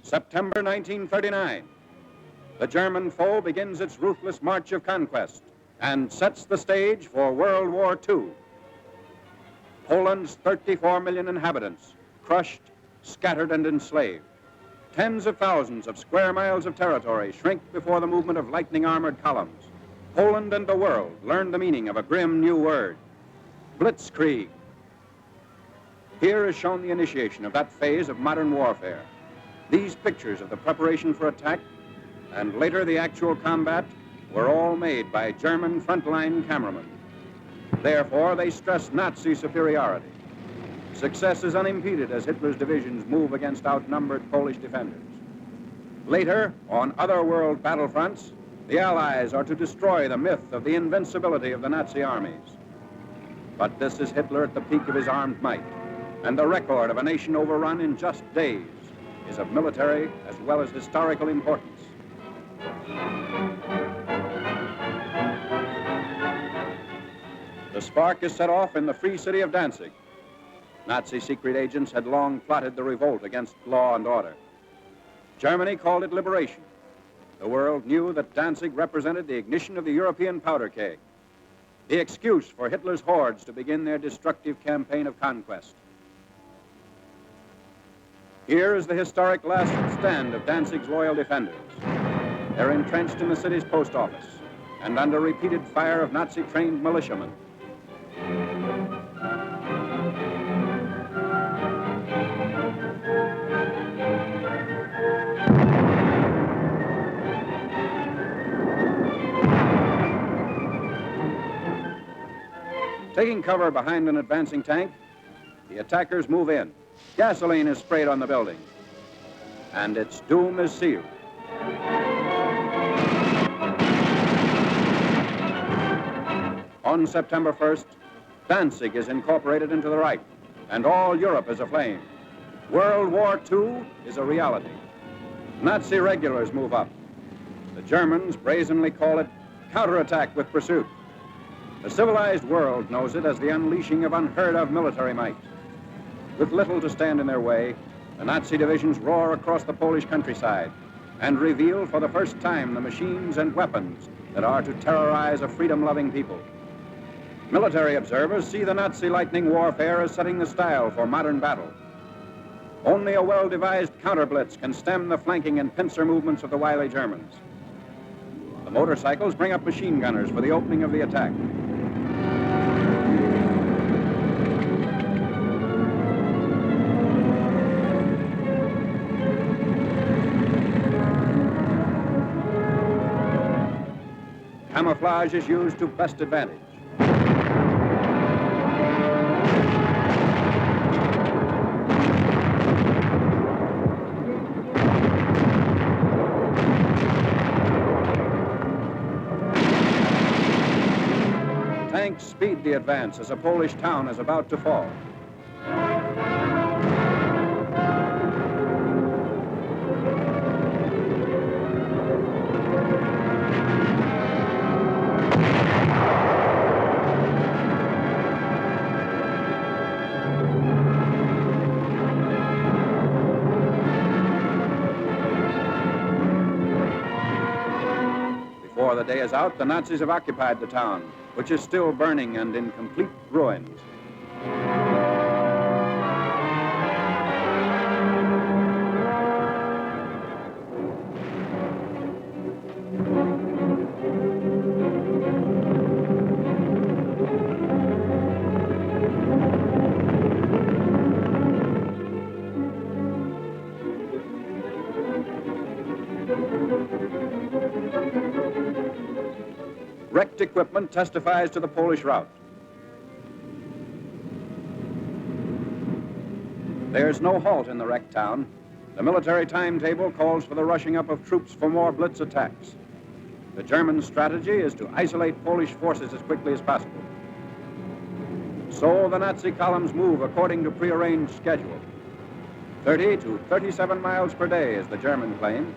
September 1939. The German foe begins its ruthless march of conquest and sets the stage for World War II. Poland's 34 million inhabitants, crushed, scattered, and enslaved. Tens of thousands of square miles of territory shrink before the movement of lightning armored columns. Poland and the world learn the meaning of a grim new word, blitzkrieg. Here is shown the initiation of that phase of modern warfare. These pictures of the preparation for attack and later the actual combat were all made by German frontline cameramen. Therefore, they stress Nazi superiority. Success is unimpeded as Hitler's divisions move against outnumbered Polish defenders. Later, on other world battlefronts, the Allies are to destroy the myth of the invincibility of the Nazi armies. But this is Hitler at the peak of his armed might, and the record of a nation overrun in just days is of military as well as historical importance. The spark is set off in the free city of Danzig. Nazi secret agents had long plotted the revolt against law and order. Germany called it liberation. The world knew that Danzig represented the ignition of the European powder keg, the excuse for Hitler's hordes to begin their destructive campaign of conquest. Here is the historic last stand of Danzig's loyal defenders. They're entrenched in the city's post office and under repeated fire of Nazi-trained militiamen. Taking cover behind an advancing tank, the attackers move in. Gasoline is sprayed on the building, and its doom is sealed. On September 1st, Danzig is incorporated into the Reich, and all Europe is aflame. World War II is a reality. Nazi regulars move up. The Germans brazenly call it counterattack with pursuit. The civilized world knows it as the unleashing of unheard-of military might. With little to stand in their way, the Nazi divisions roar across the Polish countryside and reveal for the first time the machines and weapons that are to terrorize a freedom-loving people. Military observers see the Nazi lightning warfare as setting the style for modern battle. Only a well-devised counterblitz can stem the flanking and pincer movements of the wily Germans. The motorcycles bring up machine gunners for the opening of the attack. Camouflage is used to best advantage. Tanks speed the advance as a Polish town is about to fall. Before the day is out, the Nazis have occupied the town, which is still burning and in complete ruins. Wrecked equipment testifies to the Polish rout. There's no halt in the wrecked town. The military timetable calls for the rushing up of troops for more blitz attacks. The German strategy is to isolate Polish forces as quickly as possible. So the Nazi columns move according to prearranged schedule. 30 to 37 miles per day is the German claim.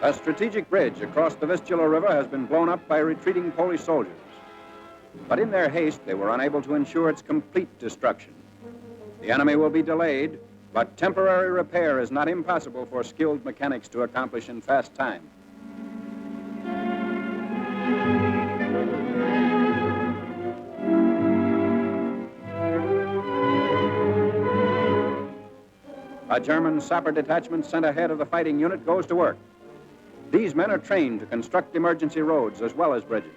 A strategic bridge across the Vistula River has been blown up by retreating Polish soldiers. But in their haste, they were unable to ensure its complete destruction. The enemy will be delayed, but temporary repair is not impossible for skilled mechanics to accomplish in fast time. A German sapper detachment sent ahead of the fighting unit goes to work. These men are trained to construct emergency roads as well as bridges.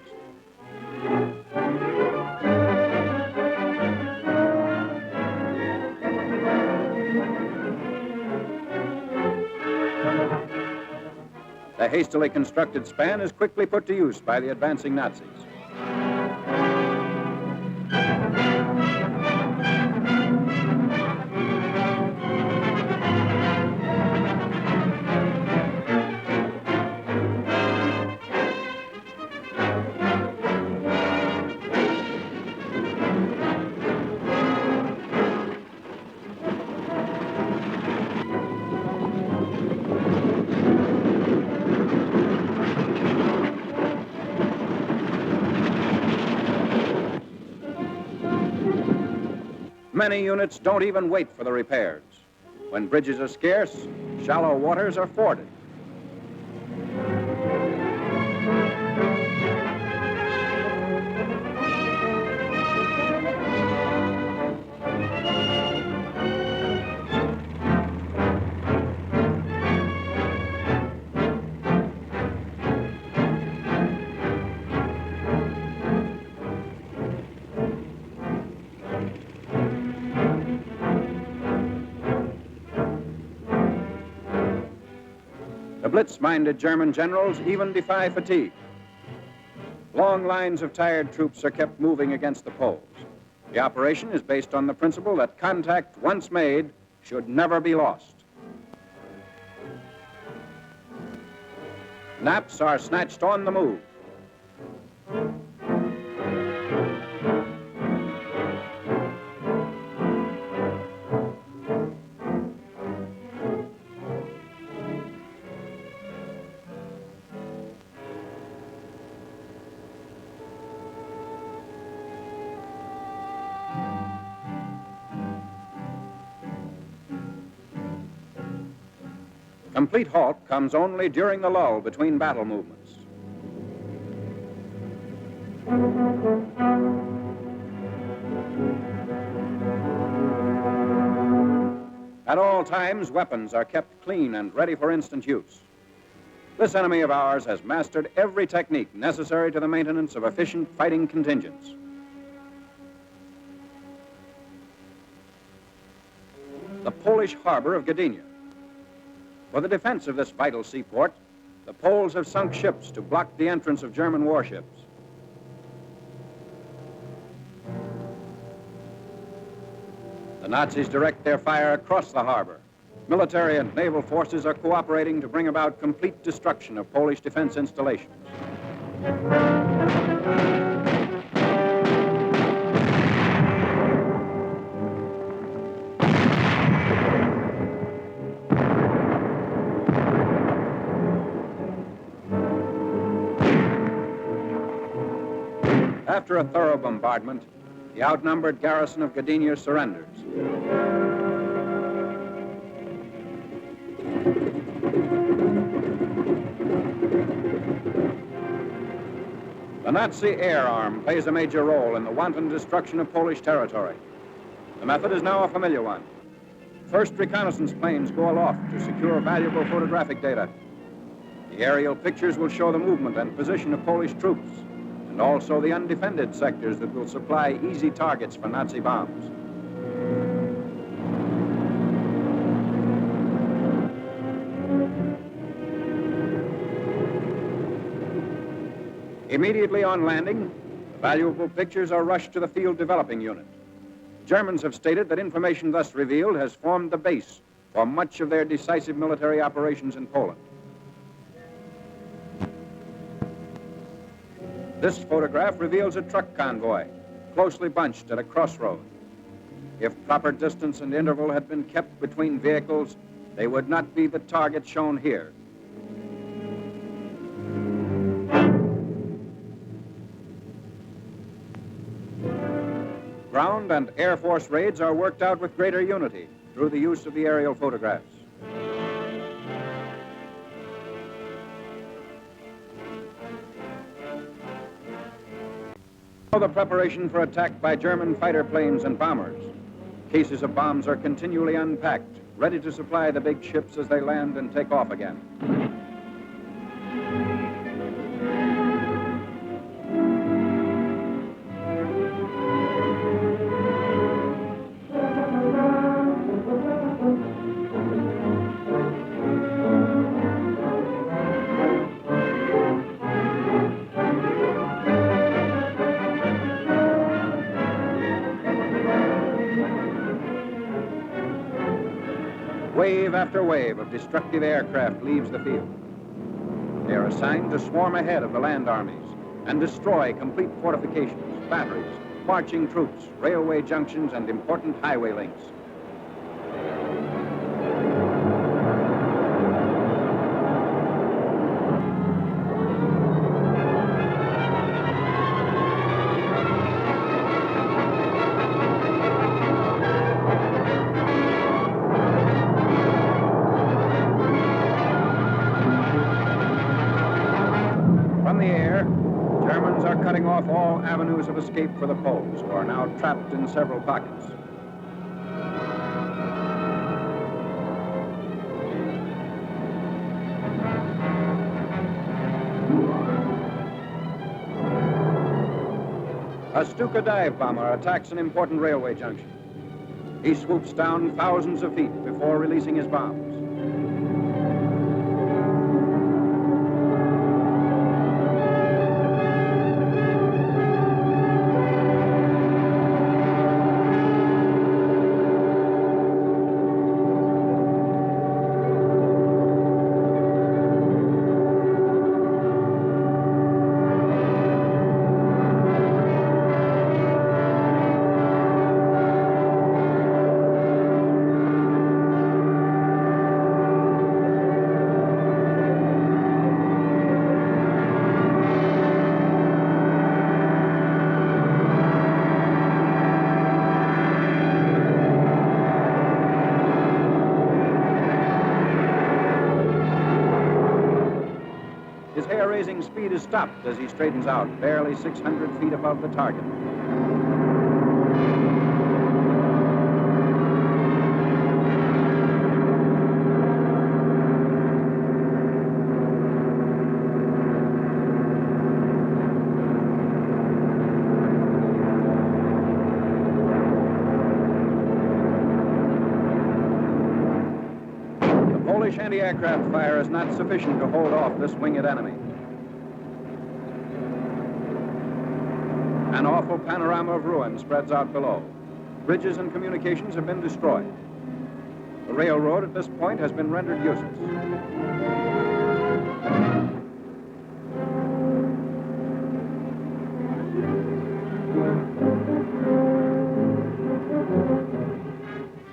The hastily constructed span is quickly put to use by the advancing Nazis. Many units don't even wait for the repairs. When bridges are scarce, shallow waters are forded. The blitz-minded German generals even defy fatigue. Long lines of tired troops are kept moving against the Poles. The operation is based on the principle that contact, once made, should never be lost. Naps are snatched on the move. Complete halt comes only during the lull between battle movements. At all times, weapons are kept clean and ready for instant use. This enemy of ours has mastered every technique necessary to the maintenance of efficient fighting contingents. The Polish harbor of Gdynia. For the defense of this vital seaport, the Poles have sunk ships to block the entrance of German warships. The Nazis direct their fire across the harbor. Military and naval forces are cooperating to bring about complete destruction of Polish defense installations. After a thorough bombardment, the outnumbered garrison of Gdynia surrenders. The Nazi air arm plays a major role in the wanton destruction of Polish territory. The method is now a familiar one. First reconnaissance planes go aloft to secure valuable photographic data. The aerial pictures will show the movement and position of Polish troops, and also the undefended sectors that will supply easy targets for Nazi bombs. Immediately on landing, the valuable pictures are rushed to the field developing unit. Germans have stated that information thus revealed has formed the base for much of their decisive military operations in Poland. This photograph reveals a truck convoy, closely bunched at a crossroad. If proper distance and interval had been kept between vehicles, they would not be the target shown here. ground and Air Force raids are worked out with greater unity through the use of the aerial photographs. The preparation for attack by German fighter planes and bombers. Cases of bombs are continually unpacked, ready to supply the big ships as they land and take off again. Wave after wave of destructive aircraft leaves the field. They are assigned to swarm ahead of the land armies and destroy complete fortifications, batteries, marching troops, railway junctions, and important highway links. Cutting off all avenues of escape for the Poles, who are now trapped in several pockets. A Stuka dive bomber attacks an important railway junction. He swoops down thousands of feet before releasing his bombs. Raising speed is stopped as he straightens out, barely 600 feet above the target. The Polish anti-aircraft fire is not sufficient to hold off this winged enemy. An awful panorama of ruin spreads out below. Bridges and communications have been destroyed. The railroad at this point has been rendered useless.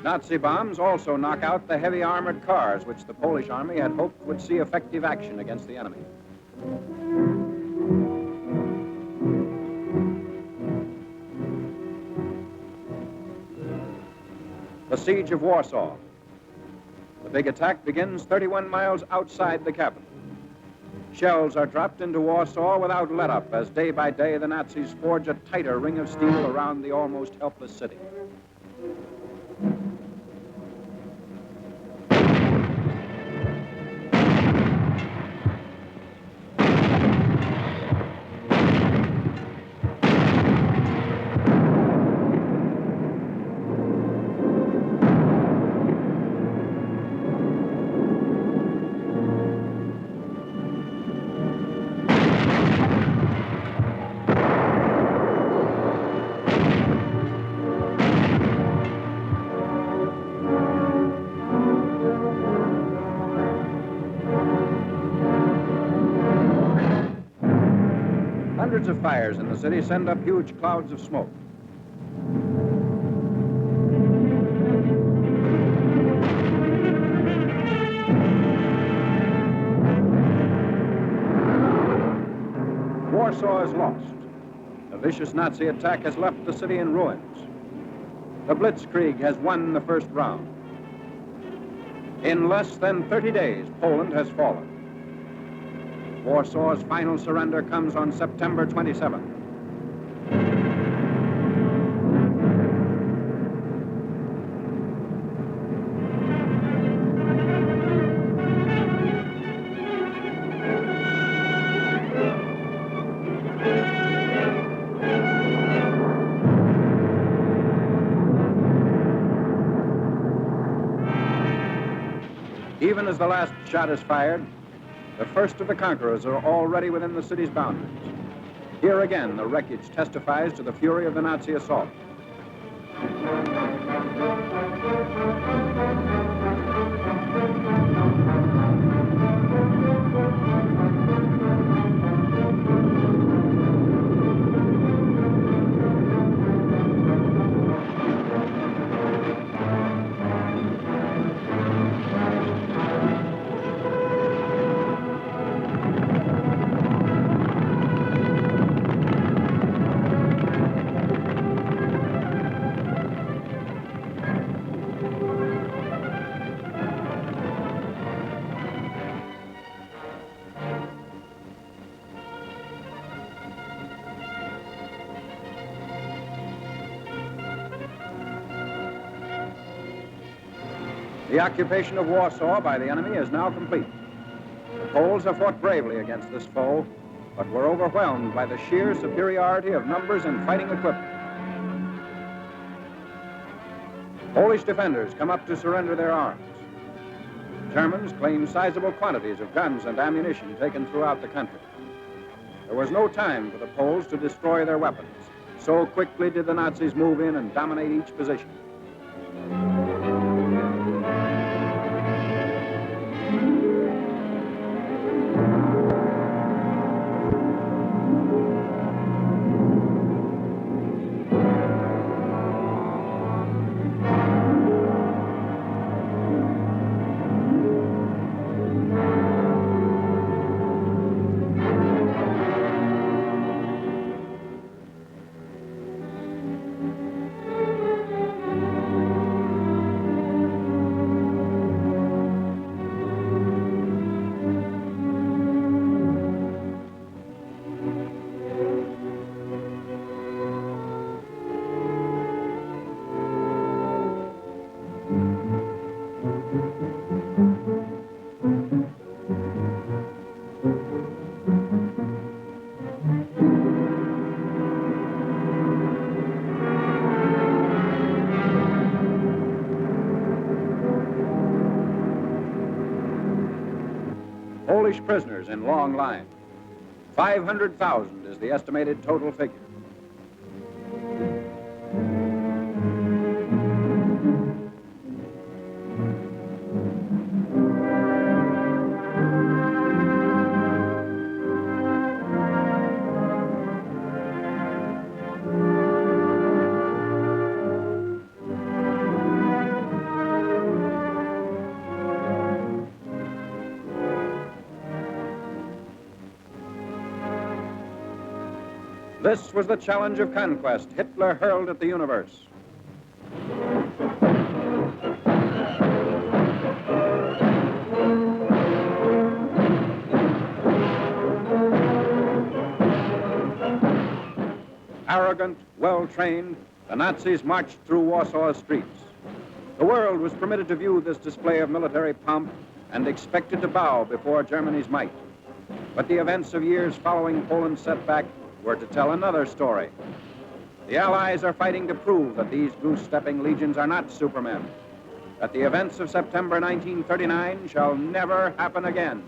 Nazi bombs also knock out the heavy armored cars which the Polish army had hoped would see effective action against the enemy. The siege of Warsaw. The big attack begins 31 miles outside the capital. Shells are dropped into Warsaw without let-up as day by day the Nazis forge a tighter ring of steel around the almost helpless city. Hundreds of fires in the city send up huge clouds of smoke. Warsaw is lost. A vicious Nazi attack has left the city in ruins. The Blitzkrieg has won the first round. In less than 30 days, Poland has fallen. Warsaw's final surrender comes on September 27th. Even as the last shot is fired, the first of the conquerors are already within the city's boundaries. Here again, the wreckage testifies to the fury of the Nazi assault. The occupation of Warsaw by the enemy is now complete. The Poles have fought bravely against this foe, but were overwhelmed by the sheer superiority of numbers and fighting equipment. Polish defenders come up to surrender their arms. Germans claim sizable quantities of guns and ammunition taken throughout the country. There was no time for the Poles to destroy their weapons. So quickly did the Nazis move in and dominate each position. Polish prisoners in long line. 500,000 is the estimated total figure. This was the challenge of conquest Hitler hurled at the universe. Arrogant, well-trained, the Nazis marched through Warsaw's streets. The world was permitted to view this display of military pomp and expected to bow before Germany's might. But the events of years following Poland's setback were to tell another story. The Allies are fighting to prove that these goose-stepping legions are not supermen, that the events of September 1939 shall never happen again.